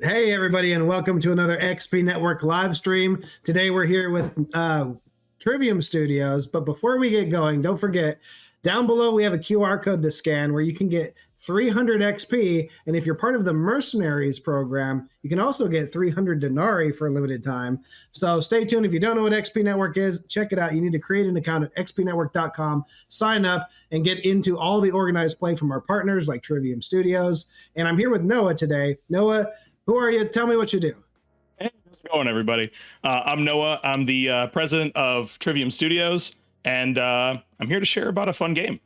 Hey, everybody, and welcome to another XP Network live stream. Today, we're here with Trivium Studios. But before we get going, don't forget, down below, we have a QR code to scan where you can get 300 XP. And if you're part of the Mercenaries program, you can also get 300 denarii for a limited time. So stay tuned. If you don't know what XP Network is, check it out. You need to create an account at xpnetwork.com, sign up, and get into all the organized play from our partners like Trivium Studios. And I'm here with Noah today. Noah, who are you? Tell me what you do. Hey, how's it going, everybody? I'm Noah. I'm the president of Trivium Studios, and I'm here to share about a fun game.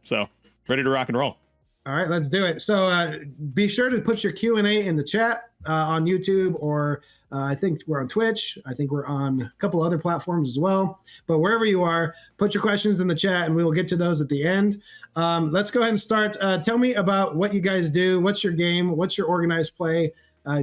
So, ready to rock and roll. All right, let's do it. So be sure to put your Q&A in the chat on YouTube, or I think we're on Twitch. I think we're on a couple other platforms as well. But wherever you are, put your questions in the chat, and we will get to those at the end. Let's go ahead and start. Tell me about what you guys do. What's your game? What's your organized play?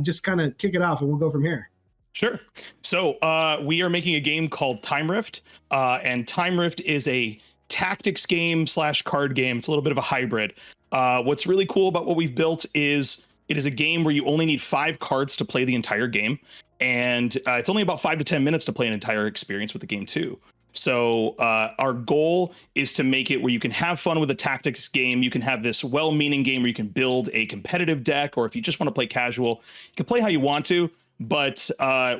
Just kind of kick it off and we'll go from here. Sure. So we are making a game called Time Rift, and Time Rift is a tactics game / card game. It's a little bit of a hybrid. What's really cool about what we've built is it is a game where you only need 5 cards to play the entire game, and it's only about 5 to 10 minutes to play an entire experience with the game too. So our goal is to make it where you can have fun with a tactics game. You can have this well-meaning game where you can build a competitive deck, or if you just want to play casual, you can play how you want to. But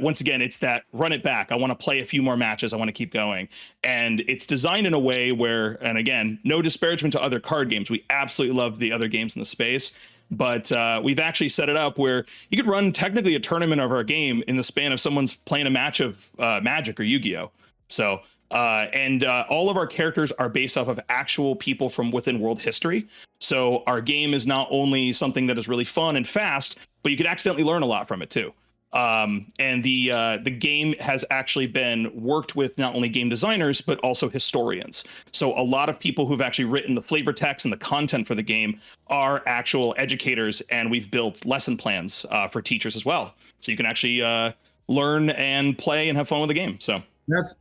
once again, it's that run it back. I want to play a few more matches. I want to keep going. And it's designed in a way where, and again, no disparagement to other card games. We absolutely love the other games in the space. But we've actually set it up where you could run technically a tournament of our game in the span of someone's playing a match of Magic or Yu-Gi-Oh! So all of our characters are based off of actual people from within world history. So our game is not only something that is really fun and fast, but you could accidentally learn a lot from it too. And the game has actually been worked with not only game designers, but also historians. So a lot of people who've actually written the flavor text and the content for the game are actual educators, and we've built lesson plans for teachers as well. So you can actually learn and play and have fun with the game. So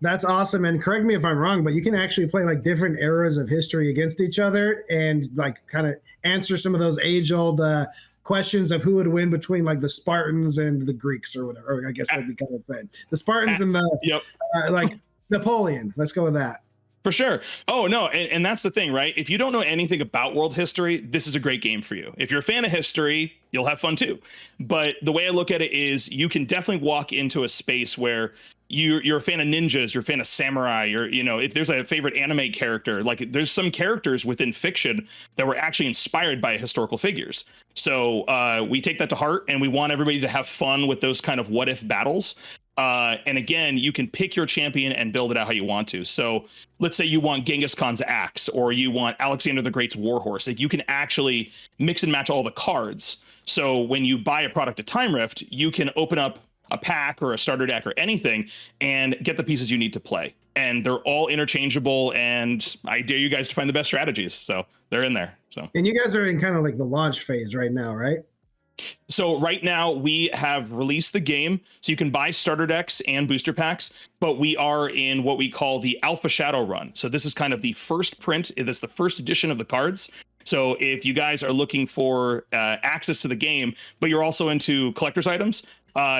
that's awesome. And correct me if I'm wrong, but you can actually play like different eras of history against each other and like kind of answer some of those age-old questions of who would win between like the Spartans and the Greeks or whatever. Or I guess that'd be kind of thing. The Spartans and the like Napoleon. Let's go with that. For sure. Oh, no. And that's the thing, right? If you don't know anything about world history, this is a great game for you. If you're a fan of history, you'll have fun too. But the way I look at it is you can definitely walk into a space where you're a fan of ninjas, you're a fan of samurai, or, you know, if there's a favorite anime character, like there's some characters within fiction that were actually inspired by historical figures. So we take that to heart, and we want everybody to have fun with those kind of what if battles. And again, you can pick your champion and build it out how you want to. So let's say you want Genghis Khan's axe, or you want Alexander the Great's warhorse. Like, you can actually mix and match all the cards. So when you buy a product at Time Rift, you can open up a pack or a starter deck or anything and get the pieces you need to play. And they're all interchangeable, and I dare you guys to find the best strategies. So they're in there. So, and you guys are in kind of like the launch phase right now, right? So right now we have released the game, so you can buy starter decks and booster packs, but we are in what we call the Alpha Shadow Run. So this is kind of the first print. It's the first edition of the cards. So if you guys are looking for access to the game, but you're also into collector's items,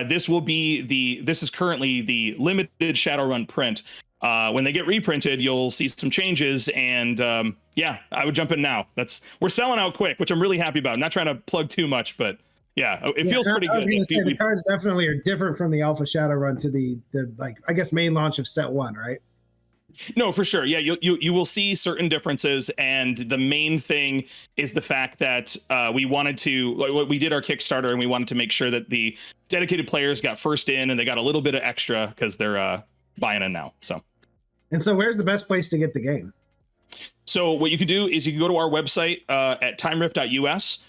this is currently the limited Shadowrun print. When they get reprinted, you'll see some changes, and yeah, I would jump in now. We're selling out quick, which I'm really happy about. I'm not trying to plug too much, but yeah, it feels pretty good. I was going to say the cards definitely are different from the Alpha Shadowrun to the like, I guess, main launch of set 1, right? No, for sure. Yeah, you will see certain differences, and the main thing is the fact that we did our Kickstarter, and we wanted to make sure that the dedicated players got first in, and they got a little bit of extra because they're buying in now. And so where's the best place to get the game? So what you can do is you can go to our website at timerift.us.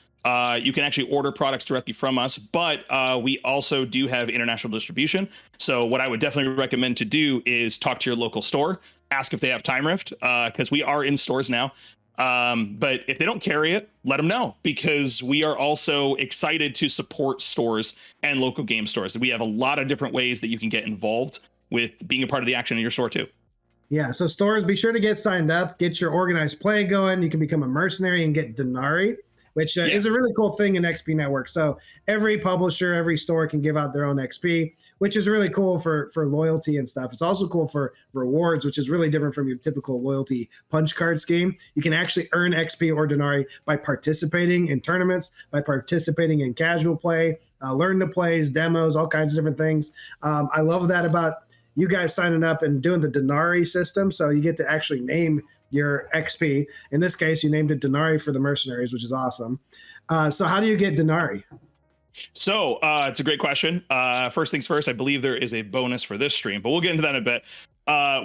You can actually order products directly from us, but we also do have international distribution. So what I would definitely recommend to do is talk to your local store, ask if they have Time Rift, because we are in stores now. But if they don't carry it, let them know, because we are also excited to support stores and local game stores. We have a lot of different ways that you can get involved with being a part of the action in your store too. Yeah, so stores, be sure to get signed up, get your organized play going. You can become a mercenary and get denarii, which is a really cool thing in XP Network. So every publisher, every store can give out their own XP, which is really cool for loyalty and stuff. It's also cool for rewards, which is really different from your typical loyalty punch card scheme. You can actually earn XP or Denari by participating in tournaments, by participating in casual play, learn to plays, demos, all kinds of different things. I love that about you guys signing up and doing the Denari system. So you get to actually name your XP. In this case, you named it Denari for the Mercenaries, which is awesome. So how do you get Denari? So it's a great question. First things first, I believe there is a bonus for this stream, but we'll get into that in a bit.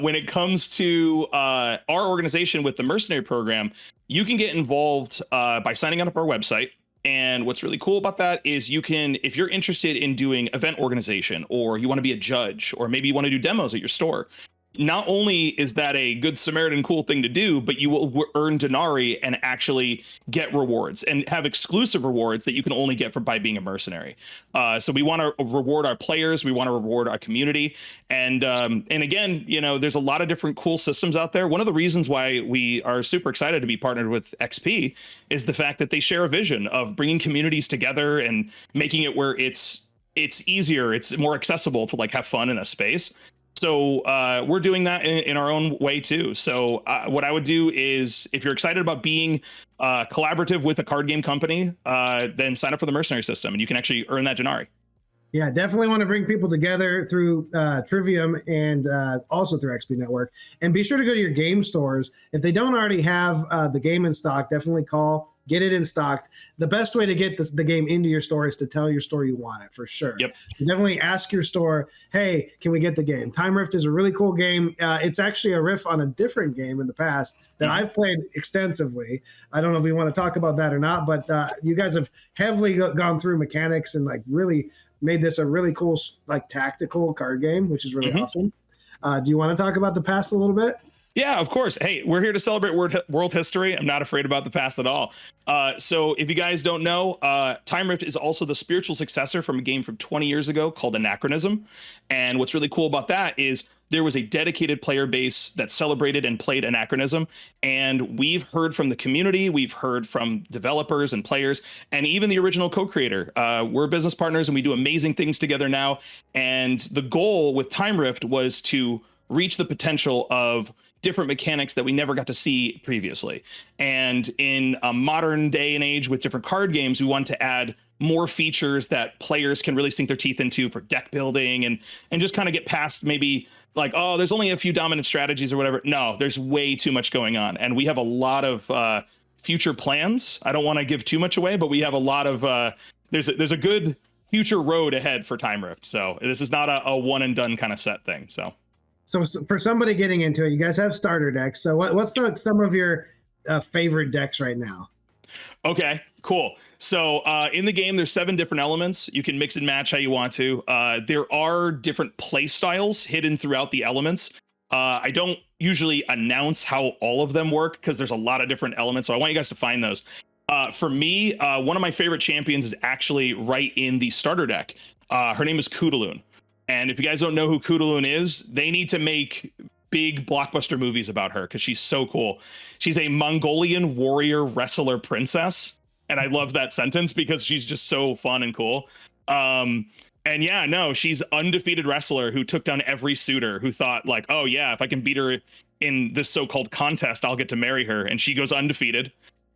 When it comes to our organization with the Mercenary Program, you can get involved by signing up our website. And what's really cool about that is you can, if you're interested in doing event organization, or you want to be a judge, or maybe you want to do demos at your store, not only is that a good Samaritan cool thing to do, but you will earn Denari and actually get rewards and have exclusive rewards that you can only get by being a mercenary. So we want to reward our players. We want to reward our community. And again, you know, there's a lot of different cool systems out there. One of the reasons why we are super excited to be partnered with XP is the fact that they share a vision of bringing communities together and making it where it's easier, it's more accessible to like have fun in a space. So we're doing that in our own way too. So what I would do is, if you're excited about being collaborative with a card game company, then sign up for the Mercenary system, and you can actually earn that Denari. Yeah, definitely want to bring people together through Trivium and also through XP Network. And be sure to go to your game stores. If they don't already have the game in stock, definitely call. Get it in stock. The best way to get the game into your store is to tell your store you want it, for sure. Yep. So definitely ask your store, hey, can we get the game? Time Rift is a really cool game. It's actually a riff on a different game in the past that I've played extensively. I don't know if we want to talk about that or not, but you guys have heavily gone through mechanics and like really made this a really cool like tactical card game, which is really awesome. Do you want to talk about the past a little bit? Yeah, of course. Hey, we're here to celebrate world history. I'm not afraid about the past at all. So if you guys don't know, Time Rift is also the spiritual successor from a game from 20 years ago called Anachronism. And what's really cool about that is there was a dedicated player base that celebrated and played Anachronism. And we've heard from the community, we've heard from developers and players, and even the original co-creator. We're business partners and we do amazing things together now. And the goal with Time Rift was to reach the potential of different mechanics that we never got to see previously. And in a modern day and age with different card games, we want to add more features that players can really sink their teeth into for deck building and just kind of get past maybe like, oh, there's only a few dominant strategies or whatever. No, there's way too much going on. And we have a lot of future plans. I don't want to give too much away, but we have a lot of, there's a good future road ahead for Time Rift. So this is not a one and done kind of set thing. So for somebody getting into it, you guys have starter decks. So what's some of your favorite decks right now? Okay, cool. So in the game, there's 7 different elements. You can mix and match how you want to. There are different play styles hidden throughout the elements. I don't usually announce how all of them work because there's a lot of different elements. So I want you guys to find those. For me, one of my favorite champions is actually right in the starter deck. Her name is Kudaloon. And if you guys don't know who Kudaloon is, they need to make big blockbuster movies about her because she's so cool. She's a Mongolian warrior wrestler princess. And I love that sentence because she's just so fun and cool. And yeah, no, she's undefeated wrestler who took down every suitor who thought like, oh yeah, if I can beat her in this so-called contest, I'll get to marry her. And she goes undefeated.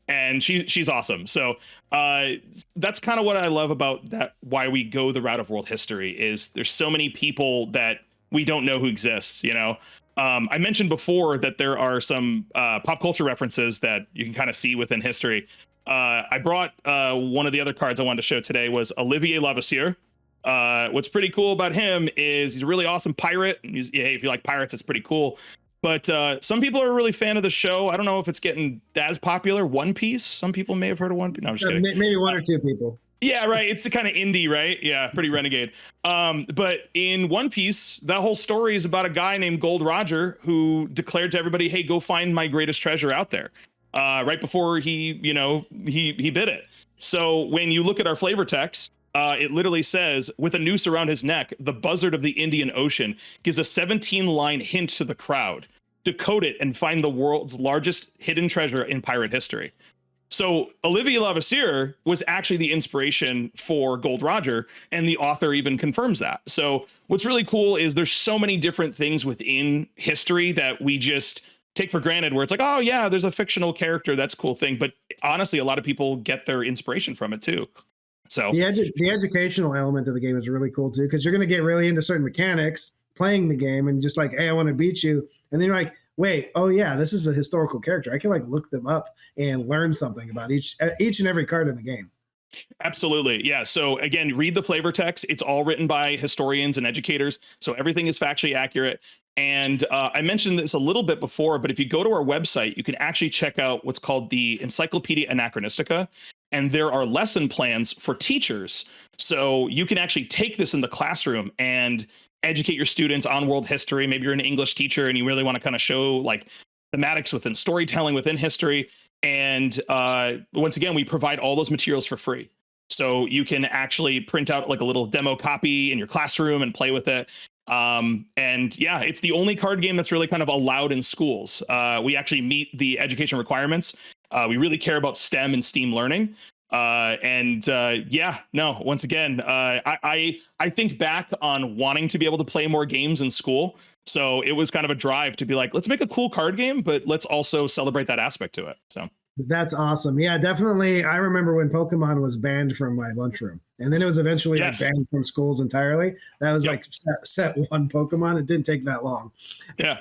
And she's awesome. So that's kind of what I love about that. Why we go the route of world history is there's so many people that we don't know who exists. You know, I mentioned before that there are some pop culture references that you can kind of see within history. I brought one of the other cards I wanted to show today was Olivier Lavassieur. What's pretty cool about him is he's a really awesome pirate. Hey, if you like pirates, it's pretty cool. But some people are really fan of the show. I don't know if it's getting as popular. One Piece. Some people may have heard of One Piece. No, I'm just kidding. Maybe one or two people. Yeah, right. It's the kind of indie, right? Yeah, pretty renegade. But in One Piece, that whole story is about a guy named Gold Roger who declared to everybody, "Hey, go find my greatest treasure out there." Right before he bid it. So when you look at our flavor text, it literally says, with a noose around his neck, the buzzard of the Indian Ocean gives a 17-line hint to the crowd. Decode it and find the world's largest hidden treasure in pirate history. So Olivier Lavoisier was actually the inspiration for Gold Roger, and the author even confirms that. So what's really cool is there's so many different things within history that we just take for granted, where it's like, oh yeah, there's a fictional character, that's a cool thing. But honestly, a lot of people get their inspiration from it too. So The educational element of the game is really cool too, because you're going to get really into certain mechanics playing the game and just like, hey, I want to beat you. And then you're like, wait, oh yeah, this is a historical character. I can like look them up and learn something about each and every card in the game. absolutely. Yeah. So again, read the flavor text. It's all written by historians and educators. So everything is factually accurate. And I mentioned this a little bit before, but if you go to our website, you can actually check out what's called the Encyclopedia Anachronistica. And there are lesson plans for teachers. So you can actually take this in the classroom and educate your students on world history. Maybe you're an English teacher and you really want to kind of show like thematics within storytelling within history. And once again, we provide all those materials for free. So you can actually print out like a little demo copy in your classroom and play with it. And yeah, it's the only card game that's really kind of allowed in schools. We actually meet the education requirements. We really care about STEM and STEAM learning. Yeah, no, once again, I think back on wanting to be able to play more games in school. So it was kind of a drive to be like, let's make a cool card game, but let's also celebrate that aspect to it. So That's awesome. Yeah, definitely. I remember when Pokemon was banned from my lunchroom, and then it was eventually like, yes, banned from schools entirely. That was Yep. like set one Pokemon. It didn't take that long. Yeah,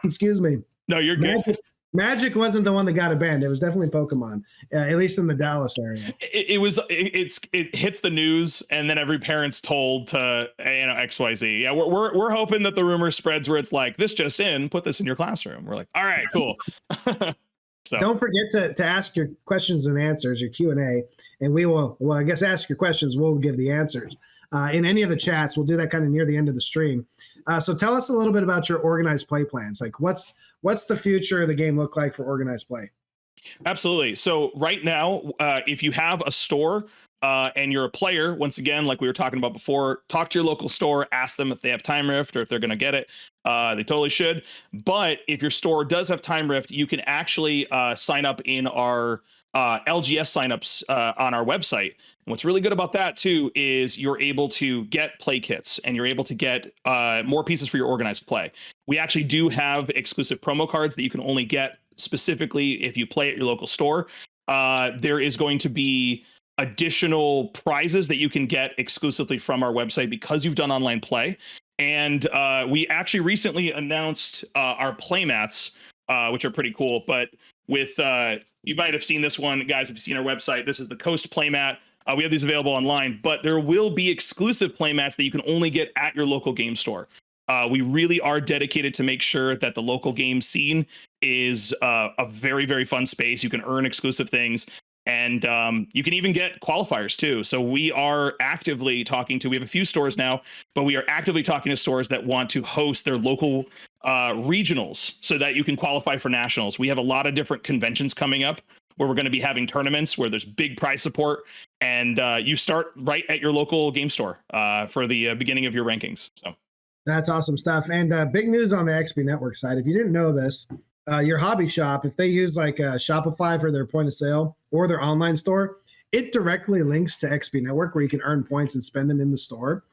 Excuse me. no, you're good. Magic wasn't the one that got it banned. It was definitely Pokemon, at least in the Dallas area. It hits the news, and then every parent's told to XYZ. Yeah, we're hoping that the rumor spreads where it's like, this just in, put this in your classroom. We're like, all right, cool. So Don't forget to ask your questions and answers, your Q&A, and we will, well, I guess ask your questions, we'll give the answers. In any of the chats, we'll do that kind of near the end of the stream. So tell us a little bit about your organized play plans. Like what's the future of the game look like for organized play? Absolutely. So right now, if you have a store and you're a player, once again, like we were talking about before, talk to your local store, ask them if they have Time Rift or if they're going to get it. They totally should. But if your store does have Time Rift, you can actually sign up in our LGS signups on our website. And what's really good about that too is you're able to get play kits and you're able to get more pieces for your organized play. We actually do have exclusive promo cards that you can only get specifically if you play at your local store. There is going to be additional prizes that you can get exclusively from our website because you've done online play. And we actually recently announced our playmats, which are pretty cool. But with you might have seen this one, guys, if you've seen our website, this is the Coast playmat. We have these available online, but there will be exclusive playmats that you can only get at your local game store. We really are dedicated to make sure that the local game scene is a very, very fun space. You can earn exclusive things, and you can even get qualifiers too. So we are actively talking to, we have a few stores now, but we are actively talking to stores that want to host their local regionals so that you can qualify for nationals. We have a lot of different conventions coming up where we're going to be having tournaments where there's big prize support, and you start right at your local game store for the beginning of your rankings. So That's awesome stuff. And big news on the XP Network side. If you didn't know this, your hobby shop, if they use like Shopify for their point of sale or their online store, it directly links to XP Network where you can earn points and spend them in the store.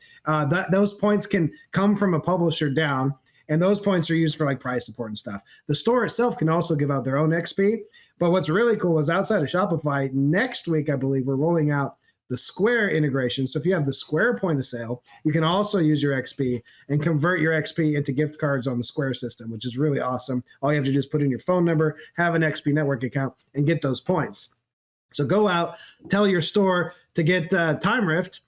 Those points can come from a publisher down, and those points are used for like prize support and stuff. The store itself can also give out their own XP. But what's really cool is outside of Shopify, next week, I believe, we're rolling out the Square integration. So if you have the Square point of sale, you can also use your XP and convert your XP into gift cards on the Square system, which is really awesome. All you have to do is put in your phone number, have an XP Network account, and get those points. So go out, tell your store to get Time Rift,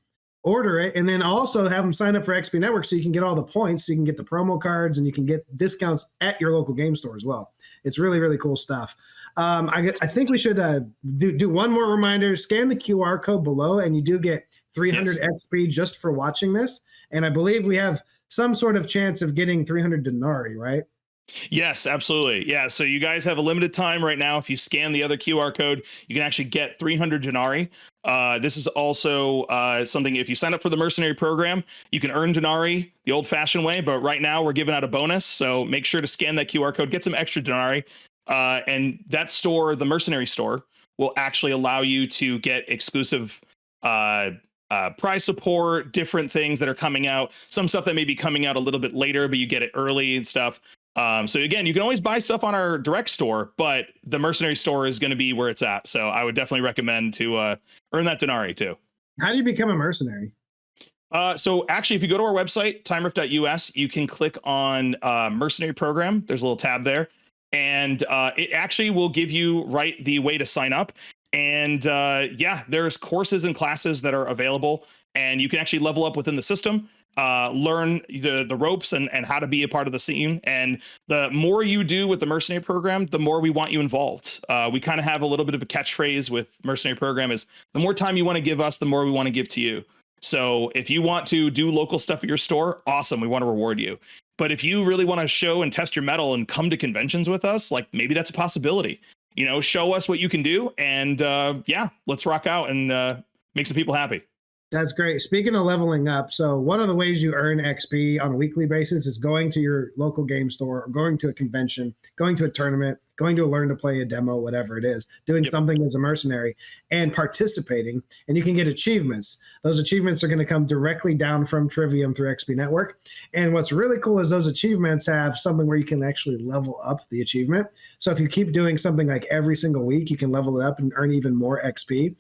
order it, and then also have them sign up for XP Network so you can get all the points, so you can get the promo cards, and you can get discounts at your local game store as well. It's really, really cool stuff. I think we should do one more reminder. Scan the QR code below, and you do get 300 XP just for watching this. And I believe we have some sort of chance of getting 300 denarii, right? yes, absolutely. Yeah. So you guys have a limited time right now. If you scan the other QR code, you can actually get 300 denarii. This is also something, if you sign up for the Mercenary Program, you can earn denarii the old fashioned way. But right now we're giving out a bonus. So make sure to scan that QR code, get some extra denarii. And that store, the Mercenary store, will actually allow you to get exclusive prize support, different things that are coming out, some stuff that may be coming out a little bit later, but you get it early and stuff. So again, you can always buy stuff on our direct store, but the Mercenary store is going to be where it's at. So I would definitely recommend to earn that Denari too. How do you become a mercenary? So actually, if you go to our website, timerift.us, you can click on Mercenary Program. There's a little tab there, and it actually will give you the way to sign up. And yeah, there's courses and classes that are available, and you can actually level up within the system, learn the ropes and how to be a part of the scene. And the more you do with the Mercenary Program, the more we want you involved. We kind of have a little bit of a catchphrase with Mercenary Program is the more time you want to give us, the more we want to give to you. So if you want to do local stuff at your store, awesome. We want to reward you. But if you really want to show and test your mettle and come to conventions with us, like maybe that's a possibility. Show us what you can do. And yeah, let's rock out and make some people happy. That's great. Speaking of leveling up, so one of the ways you earn XP on a weekly basis is going to your local game store or going to a convention, going to a tournament, going to learn to play a demo, whatever it is, doing something as a mercenary and participating, and you can get achievements. Those achievements are going to come directly down from Trivium through XP Network. And what's really cool is those achievements have something where you can actually level up the achievement. So if you keep doing something like every single week, you can level it up and earn even more XP.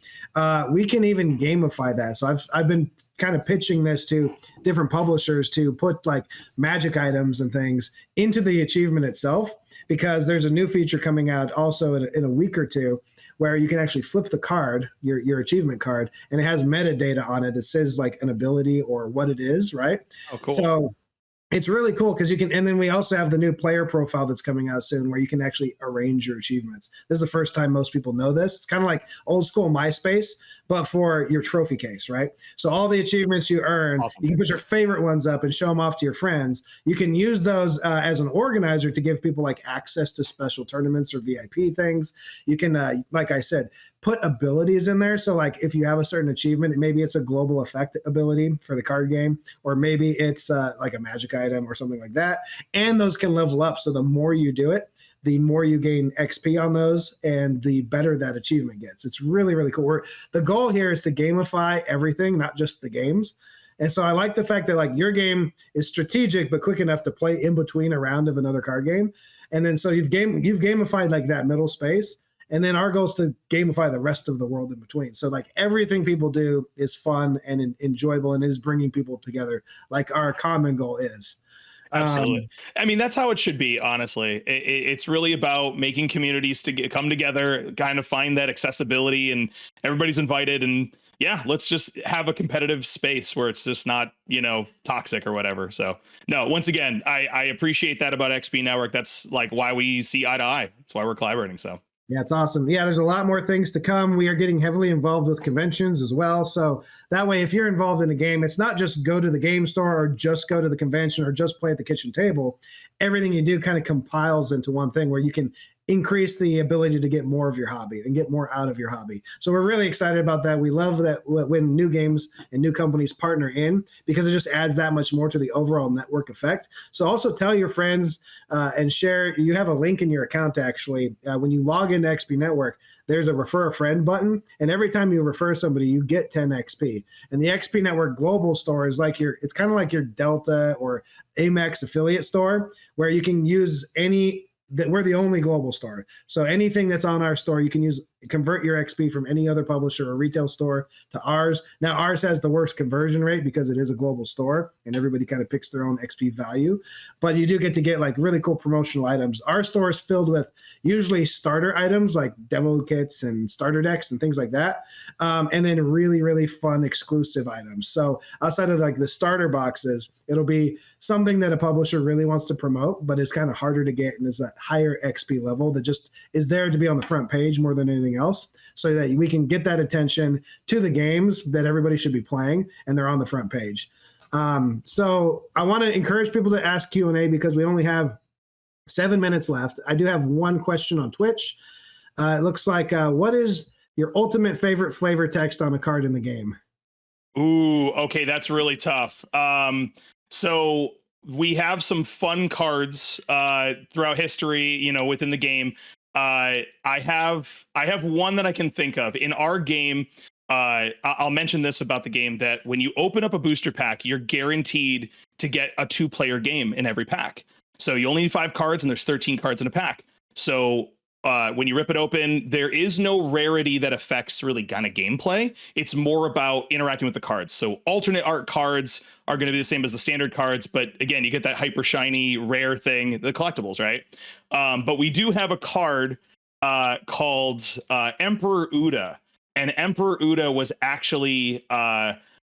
We can even gamify that. So I've been kind of pitching this to different publishers to put like magic items and things into the achievement itself, because there's a new feature coming out also in a week or two where you can actually flip the card, your achievement card, and it has metadata on it that says like an ability or what it is, right? Oh, cool. So it's really cool because you can, and then we also have the new player profile that's coming out soon where you can actually arrange your achievements. This is the first time most people know this. It's kind of like old school MySpace, but for your trophy case, right? So all the achievements you earn, awesome. You can put your favorite ones up and show them off to your friends. You can use those as an organizer to give people like access to special tournaments or VIP things. You can, like I said, put abilities in there. So like if you have a certain achievement, maybe it's a global effect ability for the card game, or maybe it's like a magic item or something like that. And those can level up. So the more you do it, the more you gain XP on those and the better that achievement gets. It's really, really cool. The goal here is to gamify everything, not just the games. And so I like the fact that like your game is strategic, but quick enough to play in between a round of another card game. And then so you've gamified like that middle space. And then our goal is to gamify the rest of the world in between. So like everything people do is fun and enjoyable and is bringing people together like our common goal is. Absolutely. I mean, that's how it should be, honestly. It's really about making communities to come together, kind of find that accessibility, and everybody's invited. And yeah, let's just have a competitive space where it's just not, toxic or whatever. So no, once again, I appreciate that about XP Network. That's like why we see eye to eye. That's why we're collaborating. So yeah, it's awesome. Yeah, there's a lot more things to come. We are getting heavily involved with conventions as well. So that way, if you're involved in a game, it's not just go to the game store or just go to the convention or just play at the kitchen table. Everything you do kind of compiles into one thing where you can increase the ability to get more of your hobby and get more out of your hobby. So we're really excited about that. We love that when new games and new companies partner in, because it just adds that much more to the overall network effect. So also tell your friends and share. You have a link in your account, actually. When you log into XP Network, there's a refer a friend button. And every time you refer somebody, you get 10 XP. And the XP Network Global Store is like it's kind of like your Delta or Amex affiliate store, where you can use that we're the only global store. So anything that's on our store, you can convert your XP from any other publisher or retail store to ours. Now ours has the worst conversion rate because it is a global store and everybody kind of picks their own XP value, but you do get to get like really cool promotional items. Our store is filled with usually starter items like demo kits and starter decks and things like that. And then really, really fun exclusive items. So outside of like the starter boxes, it'll be something that a publisher really wants to promote, but it's kind of harder to get and is that higher XP level that just is there to be on the front page more than anything else, so that we can get that attention to the games that everybody should be playing and they're on the front page. So I want to encourage people to ask Q&A because we only have 7 minutes left. I do have one question on Twitch. It looks like, what is your ultimate favorite flavor text on a card in the game? Ooh, okay, that's really tough. So we have some fun cards throughout history, within the game. I have one that I can think of in our game. I'll mention this about the game, that when you open up a booster pack, you're guaranteed to get a 2-player game in every pack. So you only need 5 cards, and there's 13 cards in a pack. So when you rip it open, there is no rarity that affects really kind of gameplay. It's more about interacting with the cards. So alternate art cards are going to be the same as the standard cards, but again, you get that hyper shiny rare thing, the collectibles, right? But we do have a card called Emperor Uda. And Emperor Uda was actually a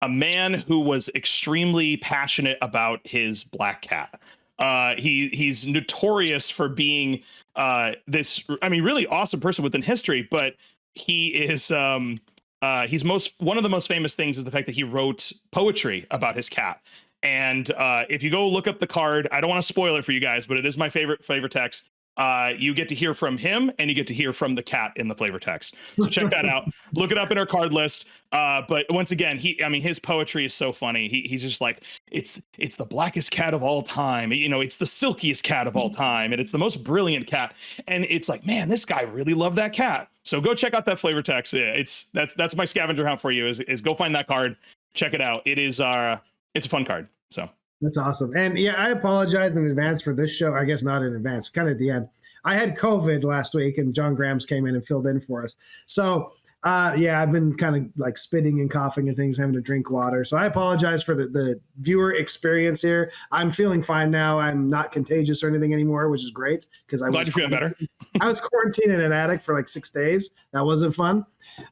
man who was extremely passionate about his black cat. He's notorious for being this, I mean, really awesome person within history, but he is he's one of the most famous things is the fact that he wrote poetry about his cat. And if you go look up the card, I don't want to spoil it for you guys, but it is my favorite flavor text. You get to hear from him, and you get to hear from the cat in the flavor text. So check that out. Look it up in our card list. But once again, his poetry is so funny. He's just like, it's the blackest cat of all time. You know, it's the silkiest cat of all time, and it's the most brilliant cat. And it's like, man, this guy really loved that cat. So go check out that flavor text. Yeah, that's my scavenger hunt for you. Is go find that card, check it out. It's a fun card. So. That's awesome. And yeah, I apologize in advance for this show. I guess not in advance, kind of at the end. I had COVID last week, and John Grams came in and filled in for us. So yeah, I've been kind of like spitting and coughing and things, having to drink water. So I apologize for the viewer experience here. I'm feeling fine now. I'm not contagious or anything anymore, which is great, because I glad you feel better. I was quarantined in an attic for like 6 days. That wasn't fun.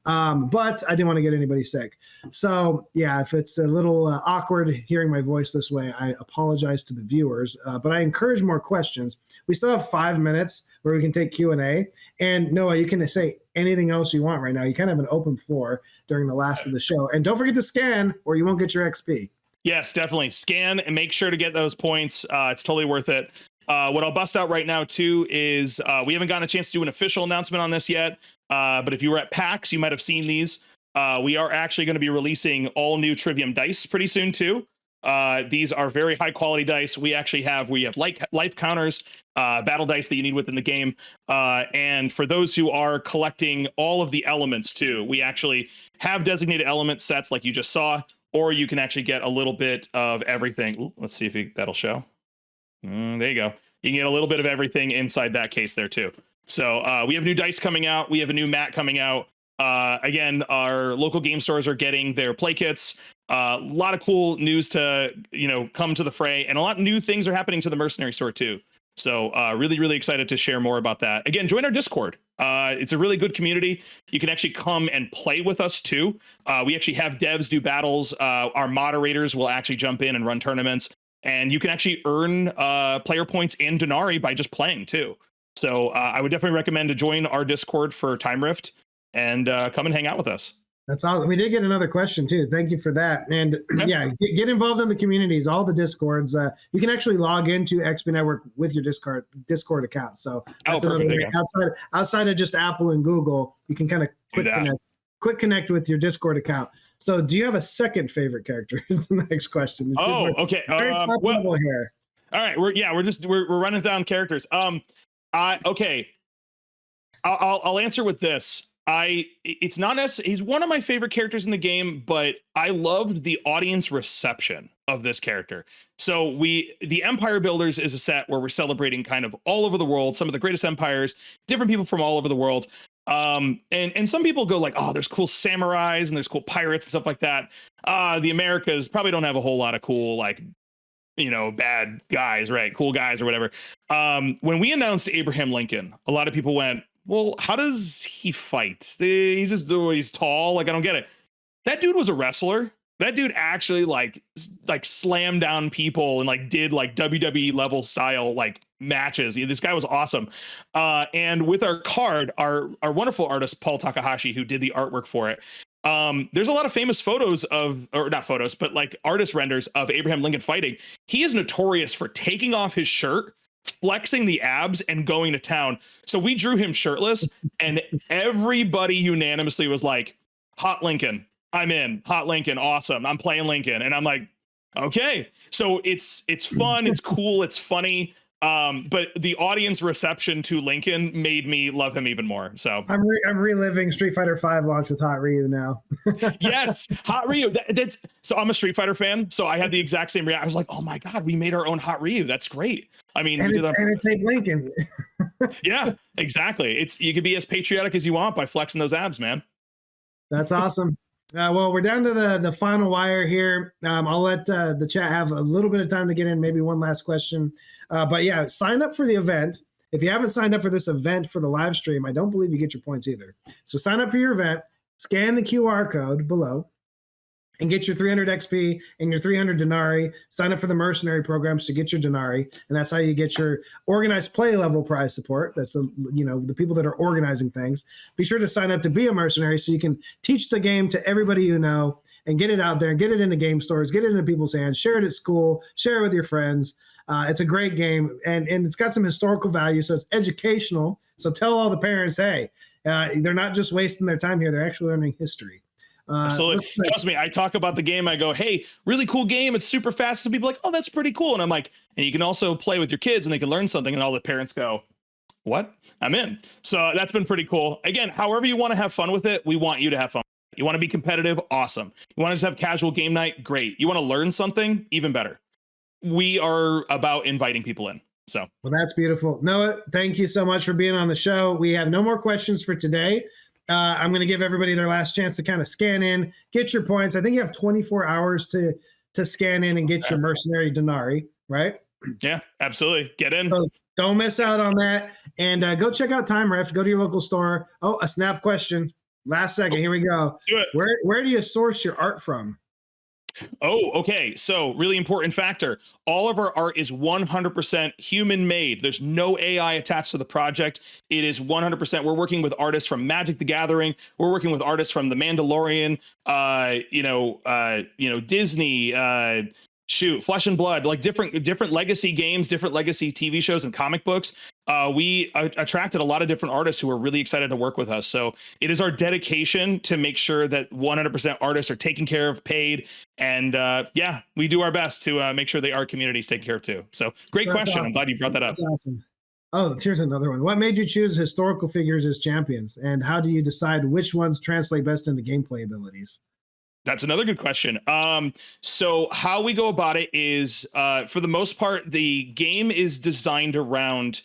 But I didn't want to get anybody sick. So yeah, if it's a little awkward hearing my voice this way, I apologize to the viewers, but I encourage more questions. We still have 5 minutes where we can take Q&A. And Noah, you can say anything else you want right now. You kind of have an open floor during the last of the show. And don't forget to scan, or you won't get your XP. Yes, definitely. Scan and make sure to get those points. It's totally worth it. What I'll bust out right now, too, is we haven't gotten a chance to do an official announcement on this yet. But if you were at PAX, you might have seen these. We are actually going to be releasing all new Trivium dice pretty soon, too. These are very high quality dice. We have life counters, battle dice that you need within the game. And for those who are collecting all of the elements, too, we actually have designated element sets like you just saw, or you can actually get a little bit of everything. Ooh, let's see if that'll show. There you go. You can get a little bit of everything inside that case there, too. So we have new dice coming out. We have a new mat coming out. Again, our local game stores are getting their play kits. A lot of cool news to, come to the fray, and a lot of new things are happening to the Mercenary store, too. So really, really excited to share more about that. Again, join our Discord. It's a really good community. You can actually come and play with us, too. We actually have devs do battles. Our moderators will actually jump in and run tournaments. And you can actually earn player points and Denari by just playing, too. So I would definitely recommend to join our Discord for Time Rift and come and hang out with us. That's awesome. We did get another question, too. Thank you for that. And yeah, get involved in the communities, all the Discords. You can actually log into XP Network with your Discord account. So that's another way. Outside of just Apple and Google, you can kind of quick connect with your Discord account. So do you have a second favorite character? Next question. Oh, okay. Well, here. All right. We're running down characters. Okay. I'll answer with this. It's not necessarily, he's one of my favorite characters in the game, but I loved the audience reception of this character. So the Empire Builders is a set where we're celebrating kind of all over the world, some of the greatest empires, different people from all over the world. And some people go like, oh, there's cool samurais and there's cool pirates and stuff like that. The Americas probably don't have a whole lot of cool, bad guys, right? Cool guys or whatever. When we announced Abraham Lincoln, a lot of people went, well, how does he fight? He's tall. I don't get it. That dude was a wrestler. That dude actually like slammed down people and did WWE level style matches. This guy was awesome. And with our card, our wonderful artist, Paul Takahashi, who did the artwork for it. There's a lot of famous photos not photos, but artist renders of Abraham Lincoln fighting. He is notorious for taking off his shirt, flexing the abs, and going to town. So we drew him shirtless, and everybody unanimously was like, hot Lincoln. I'm in. Hot Lincoln. Awesome. I'm playing Lincoln. And I'm like, okay. So it's fun. It's cool. It's funny. But the audience reception to Lincoln made me love him even more. So I'm reliving Street Fighter V launch with Hot Ryu now. yes, Hot Ryu. That's so I'm a Street Fighter fan, so I had the exact same reaction. I was like, oh my god, we made our own Hot Ryu. That's great. I mean, and it's Abe Lincoln. Yeah, exactly. It's you can be as patriotic as you want by flexing those abs, man. That's awesome. Well, we're down to the final wire here. I'll let the chat have a little bit of time to get in, maybe one last question. But yeah, sign up for the event. If you haven't signed up for this event for the live stream, I don't believe you get your points either. So sign up for your event, scan the QR code below, and get your 300 XP and your 300 denarii. Sign up for the Mercenary Programs to get your denarii, and that's how you get your organized play level prize support. That's the people that are organizing things. Be sure to sign up to be a mercenary so you can teach the game to everybody you know and get it out there, get it into game stores, get it into people's hands, share it at school, share it with your friends. It's a great game, and it's got some historical value, so it's educational. So tell all the parents, hey, they're not just wasting their time here; they're actually learning history. Absolutely. Trust me, I talk about the game. I go, hey, really cool game. It's super fast. So people are like, oh, that's pretty cool. And I'm like, and you can also play with your kids and they can learn something. And all the parents go, what? I'm in. So that's been pretty cool. Again, however you want to have fun with it, we want you to have fun. You want to be competitive? Awesome. You want to just have casual game night? Great. You want to learn something? Even better. We are about inviting people in. So, well, that's beautiful. Noah, thank you so much for being on the show. We have no more questions for today. I'm going to give everybody their last chance to kind of scan in, get your points. I think you have 24 hours to scan in and get your mercenary denarii, right? Yeah, absolutely. Get in. So don't miss out on that. And go check out Time Rift. Go to your local store. Oh, a snap question. Last second. Here we go. Do it. Where do you source your art from? Oh, okay. So really important factor. All of our art is 100% human made. There's no AI attached to the project. It is 100%. We're working with artists from Magic the Gathering. We're working with artists from The Mandalorian, Disney, Flesh and Blood, like different legacy games, different legacy TV shows and comic books. We attracted a lot of different artists who are really excited to work with us. So it is our dedication to make sure that 100% artists are taken care of, paid, and we do our best to make sure the art community is taken care of too. So great question. Awesome. I'm glad you brought that up. That's awesome. Oh, here's another one. What made you choose historical figures as champions, and how do you decide which ones translate best into gameplay abilities? That's another good question. So how we go about it is, for the most part, the game is designed around,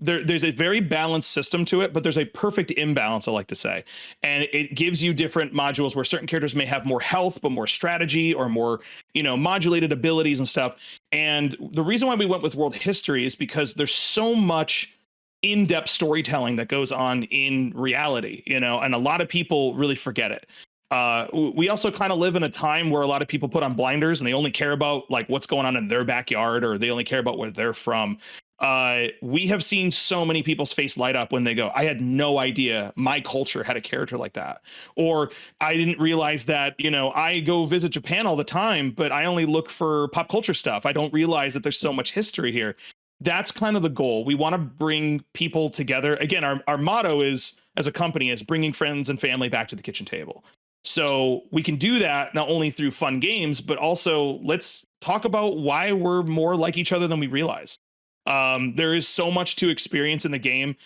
there's a very balanced system to it, but there's a perfect imbalance, I like to say. And it gives you different modules where certain characters may have more health, but more strategy or more, modulated abilities and stuff. And the reason why we went with world history is because there's so much in-depth storytelling that goes on in reality, and a lot of people really forget it. We also kind of live in a time where a lot of people put on blinders and they only care about like what's going on in their backyard, or they only care about where they're from. We have seen so many people's face light up when they go, I had no idea my culture had a character like that. Or I didn't realize that, I go visit Japan all the time, but I only look for pop culture stuff. I don't realize that there's so much history here. That's kind of the goal. We want to bring people together. Again, our motto is, as a company, is bringing friends and family back to the kitchen table. So we can do that not only through fun games, but also let's talk about why we're more like each other than we realize. There is so much to experience in the game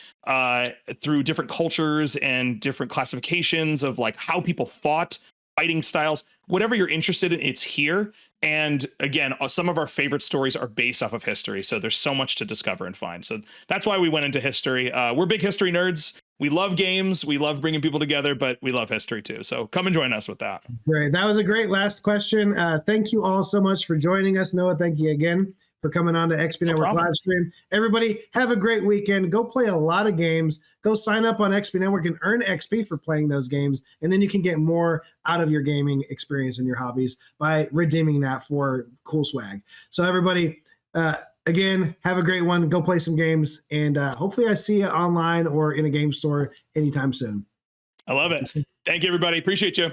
through different cultures and different classifications of like how people fought, fighting styles, whatever you're interested in, it's here. And again, some of our favorite stories are based off of history. So there's so much to discover and find. So that's why we went into history. We're big history nerds. We love games. We love bringing people together, but we love history too. So come and join us with that. Great. That was a great last question. Thank you all so much for joining us. Noah, thank you again for coming on to XP Network live stream. Everybody have a great weekend. Go play a lot of games. Go sign up on XP Network and earn XP for playing those games. And then you can get more out of your gaming experience and your hobbies by redeeming that for cool swag. So everybody, again, have a great one. Go play some games. And hopefully I see you online or in a game store anytime soon. I love it. Thank you, everybody. Appreciate you.